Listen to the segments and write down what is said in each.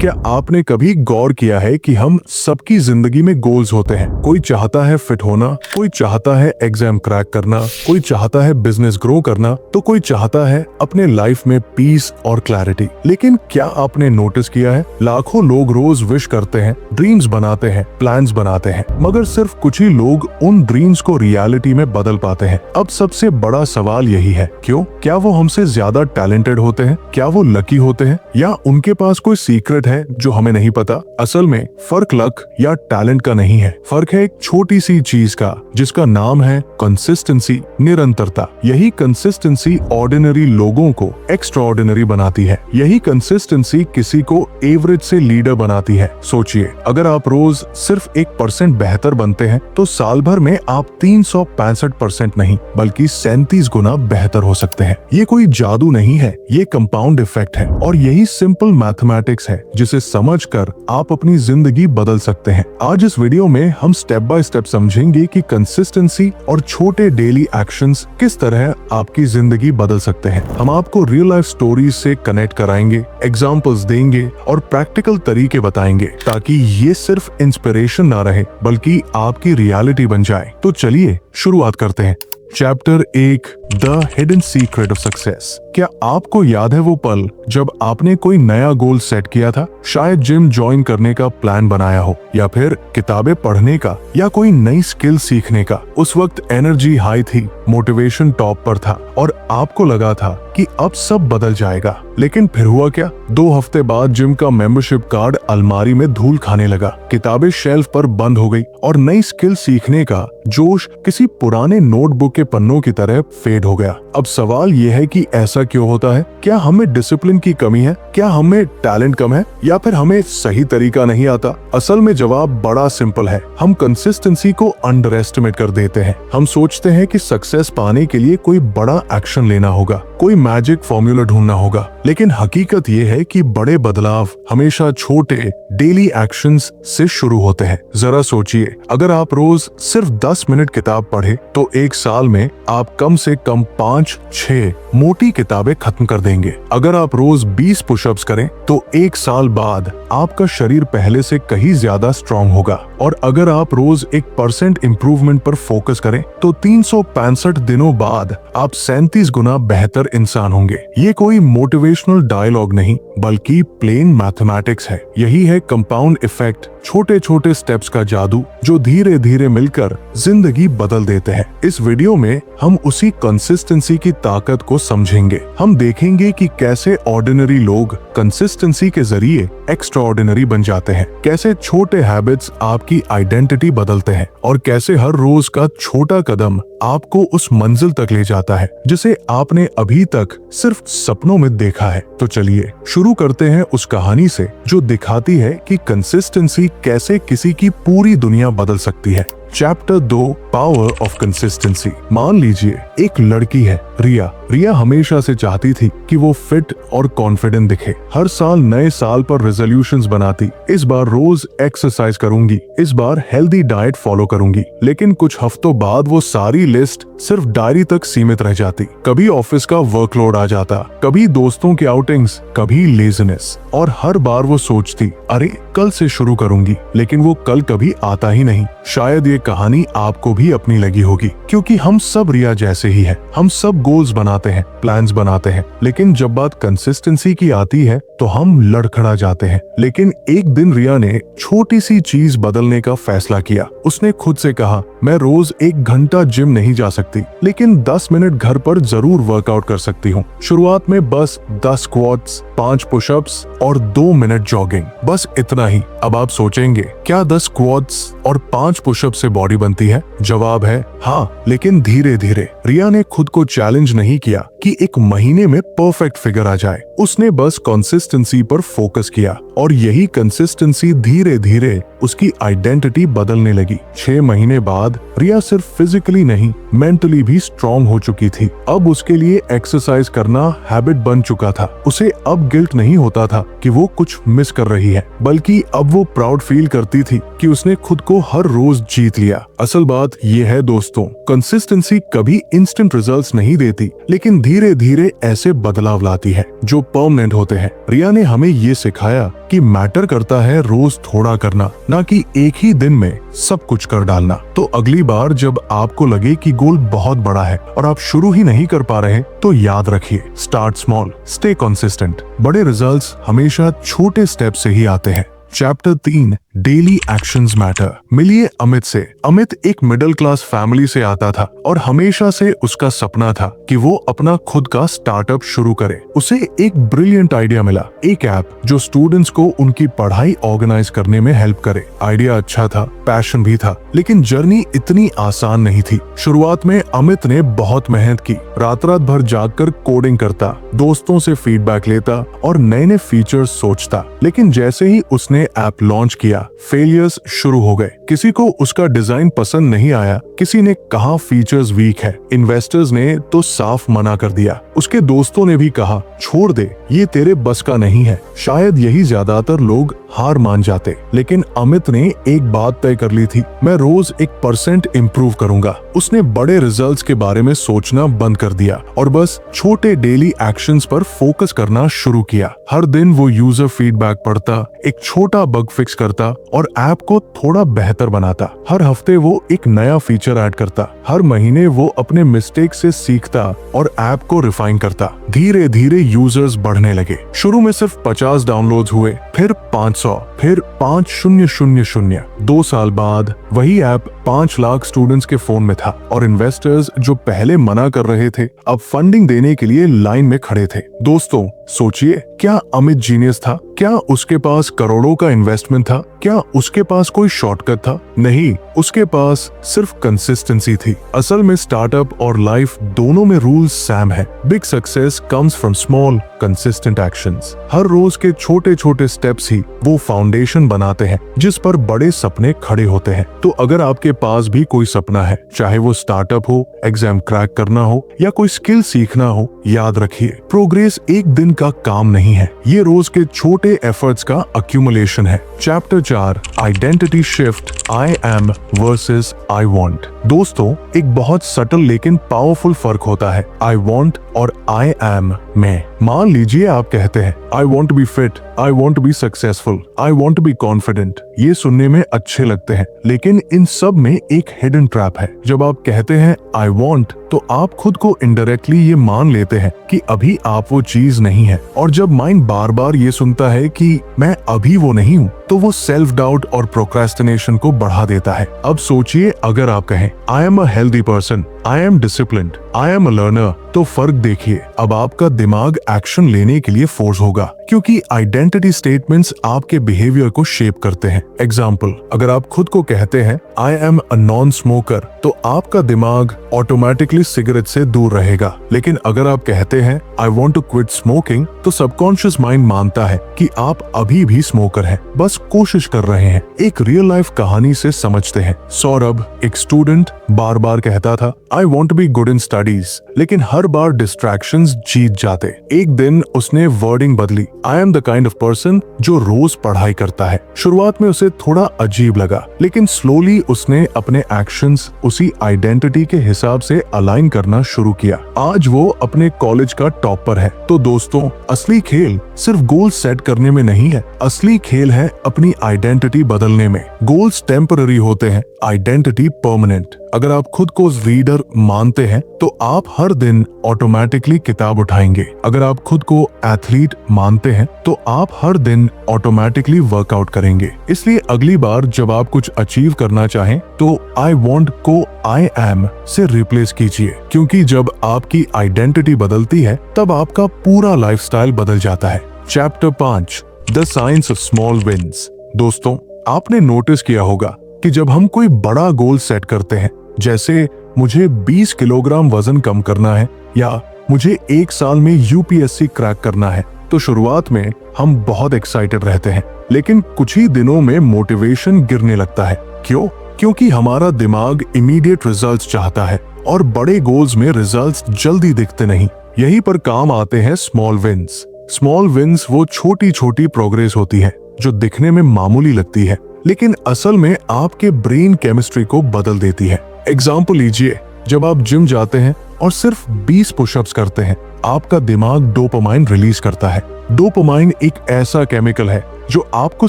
क्या आपने कभी गौर किया है कि हम सबकी जिंदगी में गोल्स होते हैं? कोई चाहता है फिट होना, कोई चाहता है एग्जाम क्रैक करना, कोई चाहता है बिजनेस ग्रो करना, तो कोई चाहता है अपने लाइफ में पीस और क्लैरिटी। लेकिन क्या आपने नोटिस किया है, लाखों लोग रोज विश करते हैं, ड्रीम्स बनाते हैं, प्लान्स बनाते हैं, मगर सिर्फ कुछ ही लोग उन ड्रीम्स को रियलिटी में बदल पाते हैं। अब सबसे बड़ा सवाल यही है, क्यों? क्या वो हमसे ज्यादा टैलेंटेड होते हैं? क्या वो लकी होते हैं? या उनके पास कोई सीक्रेट है जो हमें नहीं पता? असल में फर्क लक या टैलेंट का नहीं है, फर्क है एक छोटी सी चीज का, जिसका नाम है कंसिस्टेंसी, निरंतरता। यही कंसिस्टेंसी ऑर्डिनरी लोगों को एक्स्ट्राऑर्डिनरी बनाती है। यही कंसिस्टेंसी किसी को एवरेज से लीडर बनाती है। सोचिए, अगर आप रोज सिर्फ 1% बेहतर बनते हैं तो साल भर में आप 365% नहीं बल्कि 37 गुना बेहतर हो सकते हैं। ये कोई जादू नहीं है, ये कंपाउंड इफेक्ट है, और यही सिंपल मैथमेटिक्स है जिसे समझकर आप अपनी जिंदगी बदल सकते हैं। आज इस वीडियो में हम स्टेप बाय स्टेप समझेंगे कि कंसिस्टेंसी और छोटे डेली एक्शंस किस तरह आपकी जिंदगी बदल सकते हैं। हम आपको रियल लाइफ स्टोरीज से कनेक्ट कराएंगे, एग्जांपल्स देंगे और प्रैक्टिकल तरीके बताएंगे, ताकि ये सिर्फ इंस्पिरेशन ना रहे बल्कि आपकी रियलिटी बन जाए। तो चलिए शुरुआत करते हैं। Chapter 1, the hidden secret of success. क्या आपको याद है वो पल जब आपने कोई नया गोल सेट किया था? शायद जिम ज्वाइन करने का प्लान बनाया हो, या फिर किताबें पढ़ने का, या कोई नई स्किल सीखने का। उस वक्त एनर्जी हाई थी, मोटिवेशन टॉप पर था और आपको लगा था कि अब सब बदल जाएगा। लेकिन फिर हुआ क्या? 2 हफ्ते बाद जिम का मेंबरशिप कार्ड अलमारी में धूल खाने लगा, किताबें शेल्फ पर बंद हो गई और नई स्किल सीखने का जोश किसी पुराने नोटबुक के पन्नों की तरह फेड हो गया। अब सवाल यह है कि ऐसा क्यों होता है? क्या हमें डिसिप्लिन की कमी है? क्या हमें टैलेंट कम है? या फिर हमें सही तरीका नहीं आता? असल में जवाब बड़ा सिंपल है, हम कंसिस्टेंसी को अंडर एस्टिमेट कर देते हैं। हम सोचते हैं कि सक्सेस पाने के लिए कोई बड़ा एक्शन लेना होगा, कोई मैजिक फॉर्मूला ढूंढना होगा। लेकिन हकीकत ये है कि बड़े बदलाव हमेशा छोटे डेली एक्शंस से शुरू होते हैं। जरा सोचिए, अगर आप रोज सिर्फ 10 मिनट किताब पढ़े तो 1 साल में आप कम से कम 5-6 मोटी किताबें खत्म कर देंगे। अगर आप रोज 20 पुशअप्स करें तो 1 साल बाद आपका शरीर पहले से कहीं ज्यादा स्ट्रांग होगा। और अगर आप रोज 1% इम्प्रूवमेंट पर फोकस करें तो 365 दिनों बाद आप 37 गुना बेहतर इंसान होंगे। ये कोई मोटिवेशनल डायलॉग नहीं बल्कि प्लेन मैथमेटिक्स है। यही है कंपाउंड इफेक्ट, छोटे छोटे स्टेप्स का जादू जो धीरे धीरे मिलकर जिंदगी बदल देते हैं। इस वीडियो में हम उसी कंसिस्टेंसी की ताकत को समझेंगे। हम देखेंगे कि कैसे ऑर्डिनरी लोग कंसिस्टेंसी के जरिए एक्स्ट्राऑर्डिनरी बन जाते हैं, कैसे छोटे हैबिट्स आपकी आइडेंटिटी बदलते हैं, और कैसे हर रोज का छोटा कदम आपको उस मंजिल तक ले जाता है जिसे आपने अभी तक सिर्फ सपनों में देखा है। तो चलिए शुरू करते हैं उस कहानी से जो दिखाती है कि कंसिस्टेंसी कैसे किसी की पूरी दुनिया बदल सकती है। Chapter 2, power of consistency. मान लीजिए एक लड़की है रिया। रिया हमेशा से चाहती थी कि वो फिट और कॉन्फिडेंट दिखे। हर साल नए साल पर रेजोल्यूशंस बनाती, इस बार रोज एक्सरसाइज करूंगी, इस बार हेल्दी डाइट फॉलो करूंगी। लेकिन कुछ हफ्तों बाद वो सारी लिस्ट सिर्फ डायरी तक सीमित रह जाती। कभी ऑफिस का वर्कलोड आ जाता, कभी दोस्तों की आउटिंग्स, कभी लेजीनेस, और हर बार वो सोचती, अरे कल से शुरू करूंगी, लेकिन वो कल कभी आता ही नहीं। शायद ये कहानी आपको भी अपनी लगी होगी, क्योंकि हम सब रिया जैसे ही हैं। हम सब गोल्स बनाते हैं, प्लान्स बनाते हैं, लेकिन जब बात कंसिस्टेंसी की आती है तो हम लड़खड़ा जाते हैं। लेकिन एक दिन रिया ने छोटी सी चीज बदलने का फैसला किया। उसने खुद से कहा, मैं रोज 1 घंटा जिम नहीं जा सकती, लेकिन 10 मिनट घर पर जरूर वर्कआउट कर सकती हूँ। शुरुआत में बस 10 स्क्वाट्स, 5 पुशअप्स और 2 मिनट जॉगिंग, बस इतना ही। अब आप सोचेंगे, क्या 10 स्क्वाट्स और 5 पुशअप से बॉडी बनती है? जवाब है हाँ, लेकिन धीरे धीरे। रिया ने खुद को चैलेंज नहीं किया कि 1 महीने में परफेक्ट फिगर आ जाए। उसने बस कंसिस्टेंसी पर फोकस किया, और यही कंसिस्टेंसी धीरे धीरे उसकी आइडेंटिटी बदलने लगी। 6 महीने बाद रिया सिर्फ फिजिकली नहीं, मेंटली भी स्ट्रांग हो चुकी थी। अब उसके लिए एक्सरसाइज करना हैबिट बन चुका था। उसे अब गिल्ट नहीं होता था कि वो कुछ मिस कर रही है, बल्कि अब वो प्राउड फील करती थी कि उसने खुद को हर रोज जीत लिया। असल बात ये है दोस्तों, कंसिस्टेंसी कभी इंस्टेंट रिजल्ट्स नहीं देती, लेकिन धीरे धीरे ऐसे बदलाव लाती है जो परमानेंट होते हैं। रिया ने हमें ये सिखाया कि मैटर करता है रोज थोड़ा करना, ना कि एक ही दिन में सब कुछ कर डालना। तो अगली बार जब आपको लगे कि गोल बहुत बड़ा है और आप शुरू ही नहीं कर पा रहे, तो याद रखिए, स्टार्ट स्मॉल, स्टे कंसिस्टेंट। बड़े रिजल्ट्स हमेशा छोटे स्टेप से ही आते हैं। Chapter 3, daily actions matter. मिलिए अमित से। अमित एक मिडिल क्लास फैमिली से आता था और हमेशा से उसका सपना था कि वो अपना खुद का स्टार्टअप शुरू करे। उसे एक ब्रिलियंट आइडिया मिला, एक ऐप जो स्टूडेंट्स को उनकी पढ़ाई ऑर्गेनाइज करने में हेल्प करे। आइडिया अच्छा था, पैशन भी था, लेकिन जर्नी इतनी आसान नहीं थी। शुरुआत में अमित ने बहुत मेहनत की, रात रात भर जागकर कोडिंग करता, दोस्तों से फीडबैक लेता और नए नए फीचर्स सोचता। लेकिन जैसे ही उसने ऐप लॉन्च किया, फेलियर्स शुरू हो गए। किसी को उसका डिजाइन पसंद नहीं आया, किसी ने कहा फीचर्स वीक है, इन्वेस्टर्स ने तो साफ मना कर दिया। उसके दोस्तों ने भी कहा छोड़ दे, ये तेरे बस का नहीं है। शायद यही ज्यादातर लोग हार मान जाते, लेकिन अमित ने एक बात तय कर ली थी, मैं रोज 1% इम्प्रूव करूंगा। उसने बड़े रिजल्ट्स के बारे में सोचना बंद कर दिया और बस छोटे डेली एक्शंस पर फोकस करना शुरू किया। हर दिन वो यूजर फीडबैक पढ़ता, एक छोटा बग फिक्स करता और ऐप को थोड़ा बेहतर बनाता। हर हफ्ते वो एक नया फीचर ऐड करता, हर महीने वो अपने मिस्टेक से सीखता और ऐप को रिफाइन करता। धीरे धीरे यूजर्स बढ़ने लगे। शुरू में सिर्फ 50 डाउनलोड्स हुए, फिर 500, फिर 5000। 2 साल बाद वही ऐप 5 लाख स्टूडेंट्स के फोन में था और इन्वेस्टर्स जो पहले मना कर रहे थे, अब फंडिंग देने के लिए लाइन में खड़े थे। दोस्तों सोचिए, क्या अमित जीनियस था? क्या उसके पास करोड़ों का इन्वेस्टमेंट था? क्या उसके पास कोई शॉर्टकट था? नहीं, उसके पास सिर्फ कंसिस्टेंसी थी। असल में स्टार्टअप और लाइफ दोनों में रूल्स सेम है। Big success comes from small consistent actions. हर रोज के छोटे छोटे स्टेप्स ही वो फाउंडेशन बनाते हैं जिस पर बड़े सपने खड़े होते हैं। तो अगर आपके पास भी कोई सपना है, चाहे वो स्टार्टअप हो, एग्जाम क्रैक करना हो या कोई स्किल सीखना हो, याद रखिए, प्रोग्रेस एक दिन का काम नहीं है, ये रोज के छोटे एफर्ट्स का अक्यूमुलेशन है। Chapter 4, identity shift, I am versus I want. दोस्तों, एक बहुत सटल लेकिन पावरफुल फर्क होता है आई वांट और आई एम में। मान लीजिए आप कहते हैं I want to be fit, I want to be successful, I want to be confident. ये सुनने में अच्छे लगते हैं, लेकिन इन सब में एक हिडन ट्रैप है। जब आप कहते हैं आई वांट, तो आप खुद को इनडायरेक्टली ये मान लेते हैं कि अभी आप वो चीज नहीं है। और जब माइंड बार बार ये सुनता है कि मैं अभी वो नहीं हूँ, तो वो सेल्फ डाउट और प्रोक्रेस्टिनेशन को बढ़ा देता है। अब सोचिए, अगर आप कहें I am a healthy person, I am disciplined, I am a learner, तो फर्क देखिए। अब आपका दिमाग एक्शन लेने के लिए फोर्स होगा, क्योंकि आइडेंटिटी स्टेटमेंट्स आपके बिहेवियर को शेप करते हैं। एग्जाम्पल, अगर आप खुद को कहते हैं I am a non smoker, तो आपका दिमाग ऑटोमेटिकली सिगरेट से दूर रहेगा। लेकिन अगर आप कहते हैं I want to quit smoking, तो सबकॉन्शियस माइंड मानता है कि आप अभी भी स्मोकर हैं, बस कोशिश कर रहे हैं। एक रियल लाइफ कहानी से समझते हैं। सौरभ, एक स्टूडेंट, बार बार कहता था I want to be good in studies, लेकिन हर बार डिस्ट्रैक्शंस जीत जाते। एक दिन उसने वर्डिंग बदली, I am the kind of person जो रोज पढ़ाई करता है। शुरुआत में उसे थोड़ा अजीब लगा, लेकिन स्लोली उसने अपने एक्शंस उसी आइडेंटिटी के हिसाब से अलाइन करना शुरू किया। आज वो अपने कॉलेज का टॉपर है। तो दोस्तों, असली खेल सिर्फ गोल सेट करने में नहीं है, असली खेल है अपनी आइडेंटिटी बदलने में। गोल्स टेम्पररी होते हैं, आइडेंटिटी परमानेंट। अगर आप खुद को रीडर मानते हैं, तो आप हर दिन ऑटोमेटिकली किताब उठाएंगे। अगर आप खुद को एथलीट मानते हैं, तो आप हर दिन ऑटोमेटिकली वर्कआउट करेंगे। इसलिए अगली बार जब आप कुछ अचीव करना चाहें, तो आई वॉन्ट को आई एम से रिप्लेस कीजिए, क्योंकि जब आपकी आइडेंटिटी बदलती है, तब आपका पूरा लाइफस्टाइल बदल जाता है। Chapter 5, the science of small wins. दोस्तों, आपने नोटिस किया होगा कि जब हम कोई बड़ा गोल सेट करते हैं, जैसे मुझे 20 किलोग्राम वजन कम करना है या मुझे 1 साल में यूपीएससी क्रैक करना है, तो शुरुआत में हम बहुत एक्साइटेड रहते हैं, लेकिन कुछ ही दिनों में मोटिवेशन गिरने लगता है। क्यों? क्योंकि हमारा दिमाग इमीडिएट रिजल्ट्स चाहता है और बड़े गोल्स में रिजल्ट्स जल्दी दिखते नहीं। यहीं पर काम आते हैं स्मॉल विन्स। स्मॉल विन्स वो छोटी छोटी प्रोग्रेस होती है जो दिखने में मामूली लगती है, लेकिन असल में आपके ब्रेन केमिस्ट्री को बदल देती है। एग्जाम्पल लीजिए, जब आप जिम जाते हैं और सिर्फ 20 पुशअप्स करते हैं, आपका दिमाग डोपामाइन रिलीज करता है। डोपामाइन एक ऐसा केमिकल है जो आपको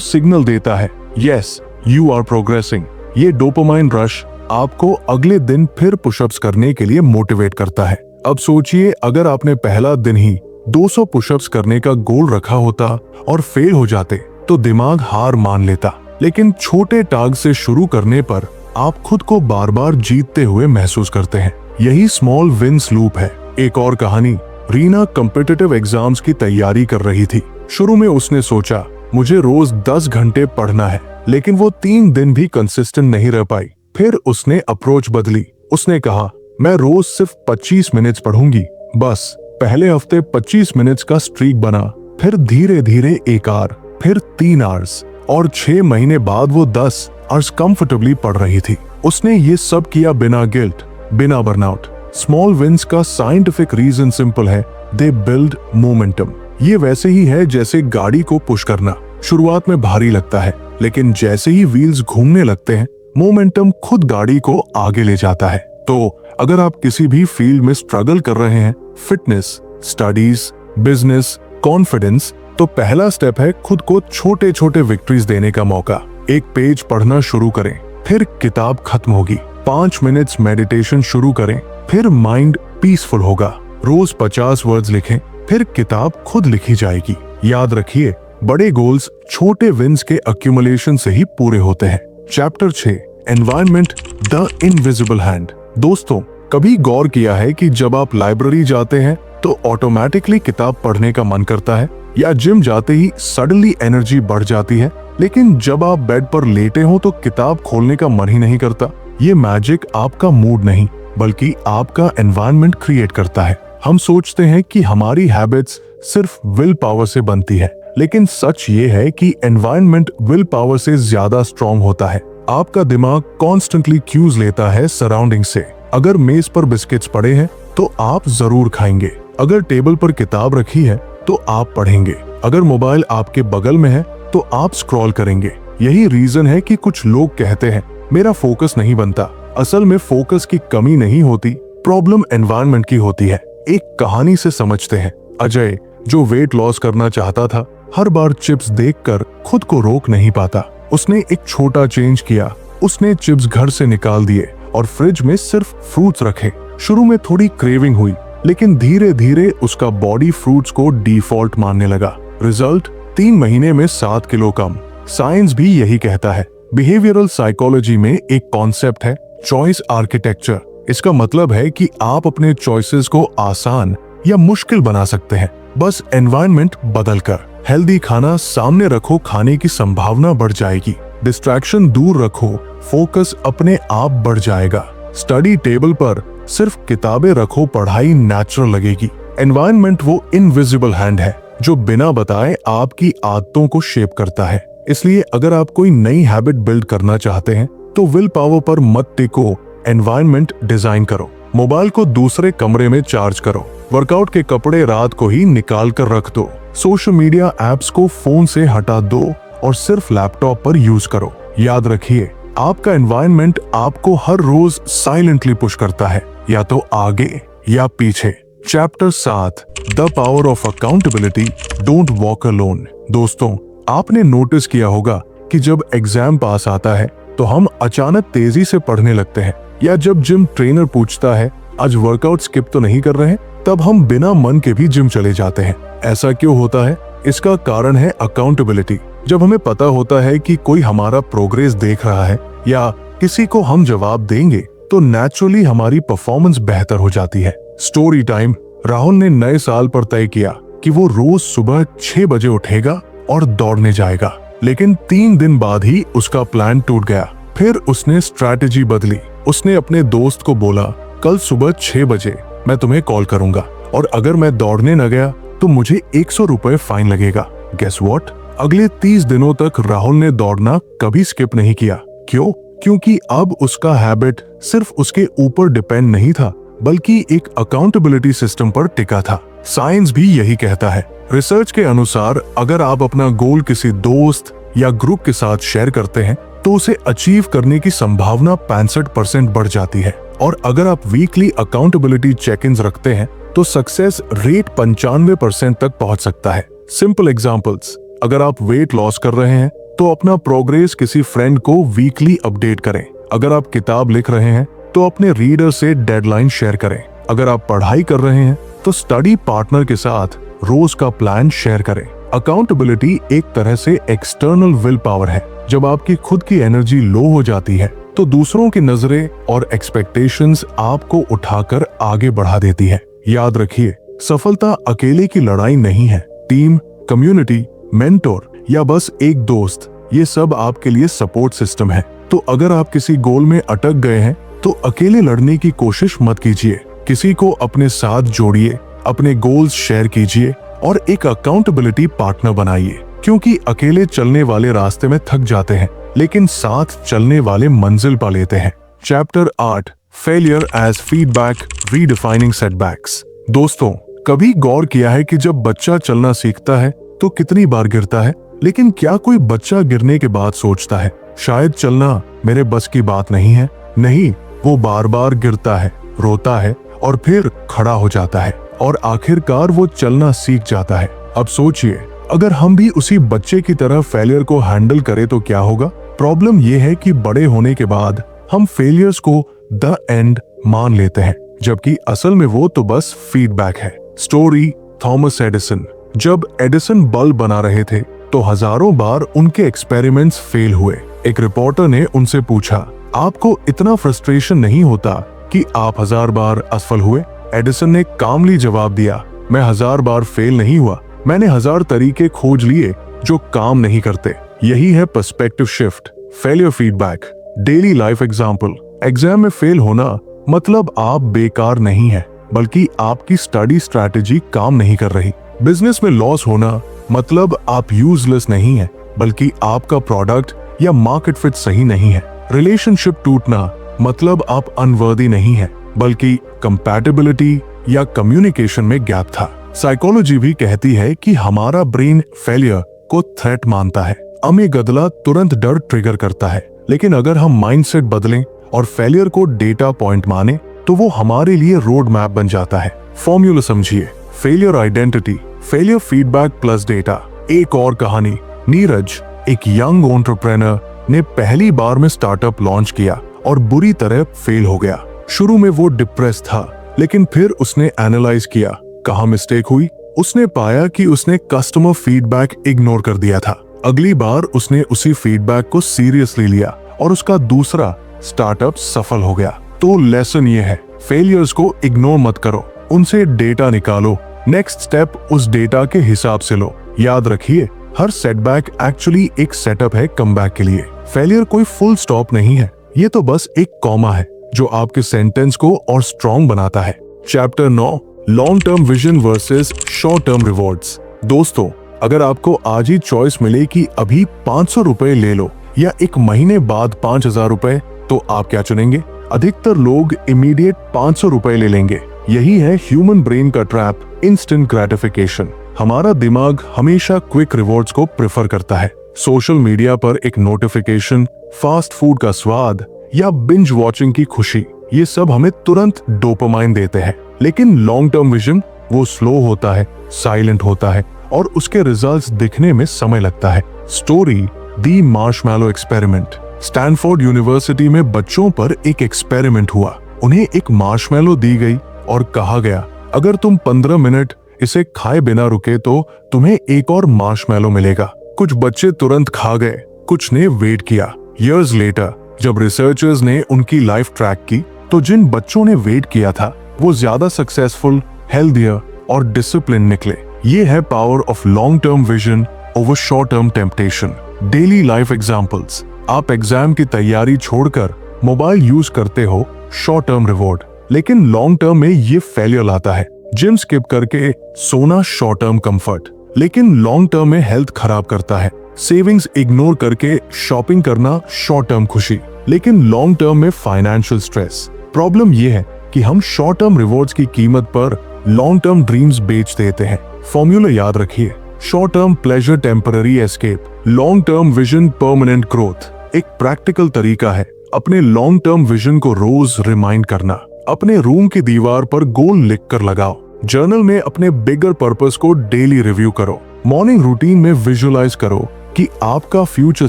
सिग्नल देता है, यस यू आर प्रोग्रेसिंग। ये डोपामाइन रश आपको अगले दिन फिर पुशअप्स करने के लिए मोटिवेट करता है। अब सोचिए, अगर आपने पहला दिन ही 200 पुशअप्स करने का गोल रखा होता और फेल हो जाते तो दिमाग हार मान लेता। लेकिन छोटे टास्क से शुरू करने पर आप खुद को बार बार जीतते हुए महसूस करते हैं। यही स्मॉल विंस लूप है। एक और कहानी, रीना कॉम्पिटिटिव एग्जाम्स की तैयारी कर रही थी। शुरू में उसने सोचा मुझे रोज 10 घंटे पढ़ना है, लेकिन वो 3 दिन भी कंसिस्टेंट नहीं रह पाई। फिर उसने अप्रोच बदली। उसने कहा मैं रोज सिर्फ 25 मिनट्स पढ़ूंगी। बस पहले हफ्ते 25 मिनट्स का स्ट्रीक बना, फिर धीरे धीरे 1 आवर, फिर 3 आवर्स और 6 महीने बाद वो 10 आवर्स कंफर्टेबली पढ़ रही थी। उसने ये सब किया बिना गिल्ट, बिना बर्नआउट। स्मॉल विंस का साइंटिफिक रीजन सिंपल है, दे बिल्ड मोमेंटम। ये वैसे ही है जैसे गाड़ी को पुश करना। शुरुआत में भारी लगता है, लेकिन जैसे ही व्हील्स घूमने लगते हैं, मोमेंटम खुद गाड़ी को आगे ले जाता है। तो अगर आप किसी भी फील्ड में स्ट्रगल कर रहे हैं, फिटनेस, स्टडीज, बिजनेस, कॉन्फिडेंस, तो पहला स्टेप है खुद को छोटे छोटे विक्ट्रीज देने का मौका। एक पेज पढ़ना शुरू करें, फिर किताब खत्म होगी। 5 मिनट्स मेडिटेशन शुरू करें, फिर माइंड पीसफुल होगा। रोज 50 वर्ड्स लिखें, फिर किताब खुद लिखी जाएगी। याद रखिए, बड़े गोल्स छोटे विंस के अक्यूमुलेशन से ही पूरे होते हैं। Chapter 6, environment, the invisible hand. दोस्तों, कभी गौर किया है कि जब आप लाइब्रेरी जाते हैं तो ऑटोमेटिकली किताब पढ़ने का मन करता है, या जिम जाते ही सडनली एनर्जी बढ़ जाती है, लेकिन जब आप बेड पर लेटे हो तो किताब खोलने का मन ही नहीं करता। ये मैजिक आपका मूड नहीं, बल्कि आपका एनवायरनमेंट क्रिएट करता है। हम सोचते हैं कि हमारी हैबिट्स सिर्फ विल पावर से बनती है, लेकिन सच ये है कि एनवायरनमेंट विल पावर से ज्यादा स्ट्रॉन्ग होता है। आपका दिमाग कॉन्स्टेंटली क्यूज लेता है सराउंडिंग से। अगर मेज पर बिस्किट्स पड़े हैं तो आप जरूर खाएंगे। अगर टेबल पर किताब रखी है तो आप पढ़ेंगे। अगर मोबाइल आपके बगल में है तो आप स्क्रॉल करेंगे। यही रीजन है कि कुछ लोग कहते हैं मेरा फोकस नहीं बनता। असल में फोकस की कमी नहीं होती, प्रॉब्लम एनवायरनमेंट की होती है। एक कहानी से समझते हैं। अजय, जो वेट लॉस करना चाहता था, हर बार चिप्स देखकर खुद को रोक नहीं पाता। उसने एक छोटा चेंज किया। उसने चिप्स घर से निकाल दिए और फ्रिज में सिर्फ फ्रूट्स रखे। शुरू में थोड़ी क्रेविंग हुई, लेकिन धीरे धीरे उसका बॉडी फ्रूट्स को डिफॉल्ट मानने लगा। रिजल्ट, 3 महीने में 7 किलो कम। साइंस भी यही कहता है। बिहेवियरल साइकोलॉजी में एक कॉन्सेप्ट है, चॉइस आर्किटेक्चर। इसका मतलब है कि आप अपने चॉइसेस को आसान या मुश्किल बना सकते हैं, बस एनवायरनमेंट बदलकर। हेल्दी खाना सामने रखो, खाने की संभावना बढ़ जाएगी। डिस्ट्रैक्शन दूर रखो, फोकस अपने आप बढ़ जाएगा। स्टडी टेबल पर सिर्फ किताबें रखो, पढ़ाई नेचुरल लगेगी। एनवायरनमेंट वो इनविजिबल हैंड है जो बिना बताए आपकी आदतों को शेप करता है। इसलिए अगर आप कोई नई हैबिट बिल्ड करना चाहते हैं तो विल पावर पर मत टिको, एनवायरनमेंट डिजाइन करो। मोबाइल को दूसरे कमरे में चार्ज करो। वर्कआउट के कपड़े रात को ही निकाल कर रख दो। सोशल मीडिया एप्स को फोन से हटा दो और सिर्फ लैपटॉप पर यूज करो। याद रखिए, आपका एनवायरनमेंट आपको हर रोज साइलेंटली पुश करता है, या तो आगे या पीछे। Chapter 7, the power of accountability, don't walk alone. दोस्तों, आपने नोटिस किया होगा कि जब एग्जाम पास आता है तो हम अचानक तेजी से पढ़ने लगते हैं, या जब जिम ट्रेनर पूछता है आज वर्कआउट स्किप तो नहीं कर रहे हैं, तब हम बिना मन के भी जिम चले जाते हैं। ऐसा क्यों होता है? इसका कारण है अकाउंटेबिलिटी। जब हमें पता होता है कि कोई हमारा प्रोग्रेस देख रहा है या किसी को हम जवाब देंगे, तो नेचुरली हमारी परफॉर्मेंस बेहतर हो जाती है। Story time. राहुल ने नए साल पर तय किया कि वो रोज सुबह 6 बजे उठेगा और दौड़ने जाएगा, लेकिन 3 दिन बाद ही उसका प्लान टूट गया। फिर उसने स्ट्रैटेजी बदली। उसने अपने दोस्त को बोला, कल सुबह 6 बजे मैं तुम्हें कॉल करूंगा, और अगर मैं दौड़ने न गया तो मुझे 100 रुपए फाइन लगेगा। Guess what? अगले 30 दिनों तक राहुल ने दौड़ना कभी स्किप नहीं किया। क्यों? क्योंकि अब उसका हैबिट सिर्फ उसके ऊपर डिपेंड नहीं था, बल्कि एक अकाउंटेबिलिटी सिस्टम पर टिका था। साइंस भी यही कहता है। रिसर्च के अनुसार अगर आप अपना गोल किसी दोस्त या ग्रुप के साथ शेयर करते हैं तो उसे अचीव करने की संभावना 65% बढ़ जाती है। और अगर आप वीकली अकाउंटेबिलिटी चेक-इन्स रखते हैं तो सक्सेस रेट 95% तक पहुंच सकता है। सिंपल एग्जांपल्स, अगर आप वेट लॉस कर रहे हैं तो अपना प्रोग्रेस किसी फ्रेंड को वीकली अपडेट करें। अगर आप किताब लिख रहे हैं तो अपने रीडर से डेडलाइन शेयर करें। अगर आप पढ़ाई कर रहे हैं तो स्टडी पार्टनर के साथ रोज का प्लान शेयर करें। अकाउंटेबिलिटी एक तरह से एक्सटर्नल विल पावर है। जब आपकी खुद की एनर्जी लो हो जाती है तो दूसरों की नजरें और एक्सपेक्टेशंस आपको उठाकर आगे बढ़ा देती है। याद रखिए, सफलता अकेले की लड़ाई नहीं है। टीम, कम्युनिटी, मेंटोर या बस एक दोस्त, ये सब आपके लिए सपोर्ट सिस्टम है। तो अगर आप किसी गोल में अटक गए हैं तो अकेले लड़ने की कोशिश मत कीजिए। किसी को अपने साथ जोड़िए, अपने गोल्स शेयर कीजिए और एक अकाउंटेबिलिटी पार्टनर बनाइए, क्योंकि अकेले चलने वाले रास्ते में थक जाते हैं लेकिन साथ चलने वाले मंजिल पा लेते हैं। Chapter 8, failure as feedback, redefining setbacks. दोस्तों, कभी गौर किया है कि जब बच्चा चलना सीखता है तो कितनी बार गिरता है, लेकिन क्या कोई बच्चा गिरने के बाद सोचता है शायद चलना मेरे बस की बात नहीं है? नहीं, वो बार बार गिरता है, रोता है और फिर खड़ा हो जाता है और आखिरकार वो चलना सीख जाता है। अब सोचिए, अगर हम भी उसी बच्चे की तरह फेलियर को हैंडल करें तो क्या होगा? प्रॉब्लम ये है कि बड़े होने के बाद हम फेलियर्स को द एंड मान लेते हैं, जबकि असल में वो तो बस फीडबैक है। Story, Thomas Edison. जब एडिसन बल्ब बना रहे थे तो हजारों बार उनके एक्सपेरिमेंट्स फेल हुए। एक रिपोर्टर ने उनसे पूछा, आपको इतना फ्रस्ट्रेशन नहीं होता कि आप 1000 बार असफल हुए? एडिसन ने कामली जवाब दिया, मैं 1000 बार फेल नहीं हुआ, मैंने 1000 तरीके खोज लिए जो काम नहीं करते। यही है perspective shift. Failure feedback, daily life example. Exam में फेल होना मतलब आप बेकार नहीं है, बल्कि आपकी स्टडी स्ट्रैटेजी काम नहीं कर रही। बिजनेस में लॉस होना मतलब आप यूजलेस नहीं है, बल्कि आपका प्रोडक्ट या मार्केट फिट सही नहीं है। रिलेशनशिप टूटना मतलब आप अनवर्दी नहीं है, बल्कि कंपैटिबिलिटी या कम्युनिकेशन में गैप था। साइकोलॉजी भी कहती है कि हमारा ब्रेन फेलियर को थ्रेट मानता है। अमीगडाला तुरंत डर ट्रिगर करता है, लेकिन अगर हम माइंडसेट बदलें और फेलियर को डेटा पॉइंट माने तो वो हमारे लिए रोड मैप बन जाता है। फॉर्मूला समझिए, failure identity, failure feedback plus data. एक और कहानी, नीरज, एक यंग एंटरप्रेन्योर ने पहली बार में स्टार्टअप लॉन्च किया और बुरी तरह फेल हो गया। शुरू में वो डिप्रेस था, लेकिन फिर उसने एनालाइज किया कहाँ मिस्टेक हुई। उसने पाया कि उसने कस्टमर फीडबैक इग्नोर कर दिया था। अगली बार उसने उसी फीडबैक को सीरियसली लिया और उसका दूसरा स्टार्टअप सफल हो गया। तो लेसन ये है, फेलियर्स को इग्नोर मत करो, उनसे डेटा निकालो, नेक्स्ट स्टेप उस डेटा के हिसाब से लो। याद रखिए, हर सेटबैक एक्चुअली एक सेटअप है कमबैक के लिए। फेलियर कोई फुल स्टॉप नहीं है, ये तो बस एक कॉमा है जो आपके सेंटेंस को और स्ट्रॉन्ग बनाता है। Chapter 9, long term vision versus short term rewards. दोस्तों, अगर आपको आज ही चॉइस मिले कि अभी 500 रुपए ले लो या एक महीने बाद 5000 रुपए, तो आप क्या चुनेंगे? अधिकतर लोग इमीडिएट 500 रुपए ले लेंगे। यही है ह्यूमन ब्रेन का ट्रैप, इंस्टेंट ग्रेटिफिकेशन। हमारा दिमाग हमेशा क्विक रिवॉर्ड्स को प्रेफर करता है। सोशल मीडिया पर एक नोटिफिकेशन, फास्ट फूड का स्वाद या बिंज वॉचिंग की खुशी, ये सब हमें तुरंत डोपामाइन देते हैं। लेकिन लॉन्ग टर्म विजन वो स्लो होता है, साइलेंट होता है और उसके रिजल्ट्स दिखने में समय लगता है। स्टोरी, दी मार्शमैलो एक्सपेरिमेंट। स्टैनफोर्ड यूनिवर्सिटी में बच्चों पर एक एक्सपेरिमेंट हुआ। उन्हें एक मार्शमैलो दी गई और कहा गया, अगर तुम 15 मिनट इसे खाए बिना रुके तो तुम्हें एक और मार्शमैलो मिलेगा। कुछ बच्चे तुरंत खा गए, कुछ ने वेट किया। इयर्स लेटर जब रिसर्चर्स ने उनकी लाइफ ट्रैक की तो जिन बच्चों ने वेट किया था वो ज्यादा सक्सेसफुल, हेल्दियर और डिसिप्लिन निकले। ये है power of long term vision over short term temptation. Daily life examples. आप एग्जाम की तैयारी छोड़कर मोबाइल यूज करते हो, शॉर्ट टर्म रिवॉर्ड, लेकिन लॉन्ग टर्म में ये फेलियर लाता है। जिम स्किप करके सोना शॉर्ट टर्म कंफर्ट, लेकिन लॉन्ग टर्म में हेल्थ खराब करता है। सेविंग्स इग्नोर करके शॉपिंग करना शॉर्ट टर्म खुशी, लेकिन लॉन्ग टर्म में फाइनेंशियल स्ट्रेस। प्रॉब्लम ये है कि हम शॉर्ट टर्म रिवॉर्ड्स की कीमत पर लॉन्ग टर्म ड्रीम्स बेच देते हैं। फॉर्मूला याद रखिए, short term pleasure temporary escape, long term vision permanent growth. एक प्रैक्टिकल तरीका है अपने लॉन्ग टर्म विजन को रोज रिमाइंड करना। अपने रूम की दीवार पर गोल लिख कर लगाओ। जर्नल में अपने बिगर पर्पस को डेली रिव्यू करो। मॉर्निंग रूटीन में विजुअलाइज करो कि आपका फ्यूचर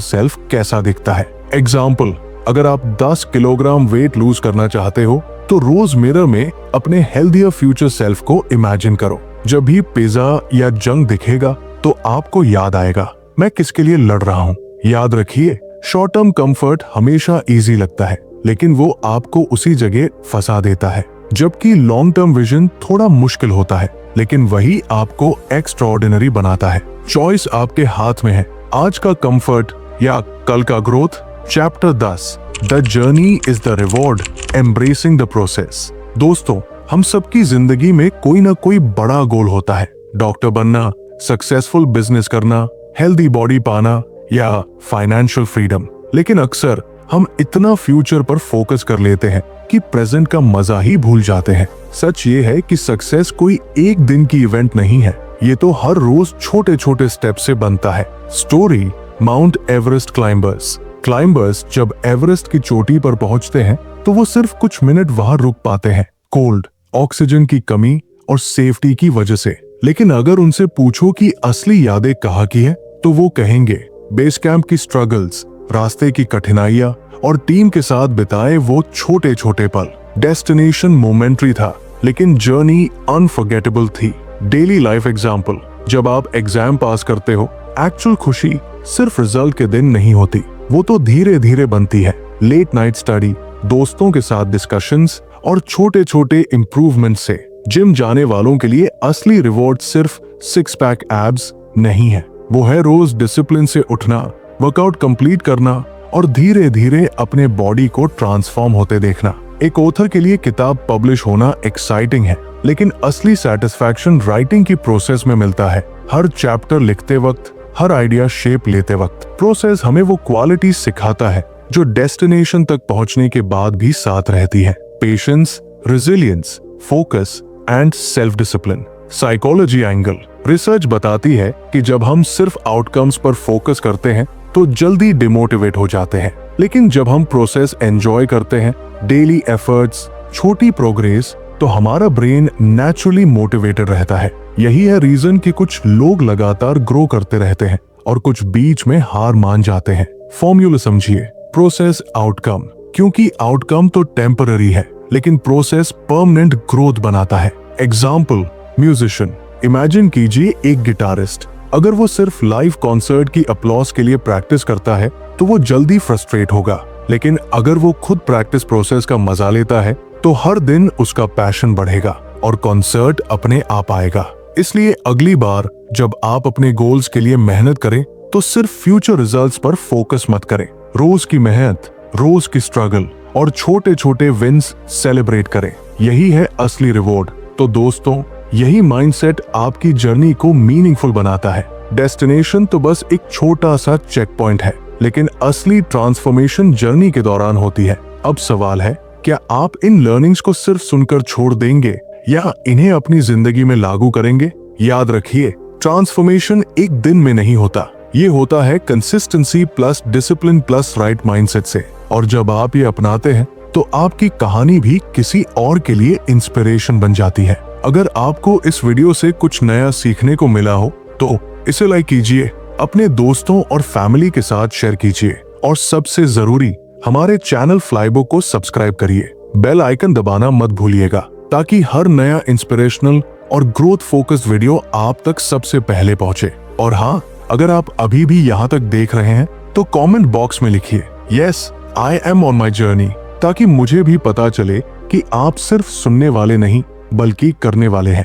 सेल्फ कैसा दिखता है। एग्जाम्पल, अगर आप 10 किलोग्राम वेट लूज करना चाहते हो तो रोज मिरर में अपने हेल्थियर फ्यूचर सेल्फ को इमेजिन करो। जब भी पिज्जा या जंक दिखेगा तो आपको याद आएगा मैं किसके लिए लड़ रहा हूँ। याद रखिए, शॉर्ट टर्म कंफर्ट हमेशा इजी लगता है, लेकिन वो आपको उसी जगह फंसा देता है, जबकि लॉन्ग टर्म विजन थोड़ा मुश्किल होता है, लेकिन वही आपको एक्स्ट्राऑर्डिनरी बनाता है। चॉइस आपके हाथ में है, आज का कंफर्ट या कल का growth. Chapter 10, the journey is the reward, embracing the process. दोस्तों, हम सबकी जिंदगी में कोई ना कोई बड़ा गोल होता है। डॉक्टर बनना, सक्सेसफुल बिजनेस करना, हेल्दी बॉडी पाना या फाइनेंशियल फ्रीडम। लेकिन अक्सर हम इतना फ्यूचर पर फोकस कर लेते हैं कि प्रेजेंट का मजा ही भूल जाते हैं। सच ये है कि सक्सेस कोई एक दिन की इवेंट नहीं है, ये तो हर रोज छोटे छोटे स्टेप से बनता है। स्टोरी, माउंट एवरेस्ट क्लाइंबर्स जब एवरेस्ट की चोटी पर पहुंचते हैं तो वो सिर्फ कुछ मिनट वहां रुक पाते हैं, कोल्ड, ऑक्सीजन की कमी और सेफ्टी की वजह से। लेकिन अगर उनसे पूछो कि असली यादें कहाँ की है तो वो कहेंगे बेस कैंप की स्ट्रगल्स, रास्ते की कठिनाइयां और टीम के साथ बिताए वो छोटे छोटे पल। डेस्टिनेशन मोमेंटरी था, लेकिन जर्नी अनफॉरगेटेबल थी। डेली लाइफ एग्जाम्पल, जब आप एग्जाम पास करते हो, एक्चुअल खुशी सिर्फ रिजल्ट के दिन नहीं होती, वो तो धीरे धीरे बनती है। लेट नाइट स्टडी, दोस्तों के साथ डिस्कशंस और छोटे छोटे इम्प्रूवमेंट से। जिम जाने वालों के लिए असली रिवॉर्ड सिर्फ 6 पैक एब्स नहीं है, वो है रोज डिसिप्लिन से उठना, वर्कआउट कंप्लीट करना और धीरे धीरे अपने बॉडी को ट्रांसफॉर्म होते देखना। एक ऑथर के लिए किताब पब्लिश होना एक्साइटिंग है, लेकिन असली सेटिस्फैक्शन राइटिंग की प्रोसेस में मिलता है। हर चैप्टर लिखते वक्त, हर आइडिया शेप लेते वक्त। प्रोसेस हमें वो क्वालिटी सिखाता है जो डेस्टिनेशन तक पहुंचने के बाद भी साथ रहती है। Patience, resilience, focus and self discipline. Psychology angle, research बताती है कि जब हम सिर्फ आउटकम्स पर फोकस करते हैं तो जल्दी डिमोटिवेट हो जाते हैं, लेकिन जब हम प्रोसेस एंजॉय करते हैं, डेली एफर्ट्स, छोटी प्रोग्रेस, तो हमारा ब्रेन नेचुरली मोटिवेटेड रहता है। यही है रीजन कि कुछ लोग लगातार ग्रो करते रहते हैं और कुछ बीच में हार मान जाते हैं। फॉर्मूला समझिए, प्रोसेस आउटकम, क्योंकि आउटकम तो टेम्पररी है, लेकिन प्रोसेस परमानेंट ग्रोथ बनाता है। एग्जाम्पल, म्यूजिशियन, इमेजिन कीजिए एक गिटारिस्ट, अगर वो सिर्फ लाइव कॉन्सर्ट की अपलॉज के लिए प्रैक्टिस करता है तो वो जल्दी फ्रस्ट्रेट होगा, लेकिन अगर वो खुद प्रैक्टिस प्रोसेस का मजा लेता है तो हर दिन उसका पैशन बढ़ेगा और कॉन्सर्ट अपने आप आएगा। इसलिए अगली बार जब आप अपने गोल्स के लिए मेहनत करें तो सिर्फ फ्यूचर रिजल्ट्स पर फोकस मत करें। रोज की मेहनत, रोज की स्ट्रगल और छोटे छोटे विन्स सेलिब्रेट करें, यही है असली रिवॉर्ड। तो दोस्तों, यही माइंडसेट आपकी जर्नी को मीनिंगफुल बनाता है। डेस्टिनेशन तो बस एक छोटा सा चेक पॉइंट है, लेकिन असली ट्रांसफॉर्मेशन जर्नी के दौरान होती है। अब सवाल है, क्या आप इन लर्निंग्स को सिर्फ सुनकर छोड़ देंगे या इन्हें अपनी जिंदगी में लागू करेंगे? याद रखिए, ट्रांसफॉर्मेशन एक दिन में नहीं होता, ये होता है consistency plus discipline plus right mindset से। और जब आप ये अपनाते हैं तो आपकी कहानी भी किसी और के लिए इंस्पिरेशन बन जाती है। अगर आपको इस वीडियो से कुछ नया सीखने को मिला हो तो इसे लाइक कीजिए, अपने दोस्तों और फैमिली के साथ शेयर कीजिए और सबसे जरूरी, हमारे चैनल फ्लाईबुक को सब्सक्राइब करिए। बेल आइकन दबाना मत भूलिएगा ताकि हर नया इंस्पिरेशनल और ग्रोथ फोकस्ड वीडियो आप तक सबसे पहले पहुंचे। और हाँ, अगर आप अभी भी यहाँ तक देख रहे हैं तो कमेंट बॉक्स में लिखिए yes I am on my journey, ताकि मुझे भी पता चले कि आप सिर्फ सुनने वाले नहीं बल्कि करने वाले हैं।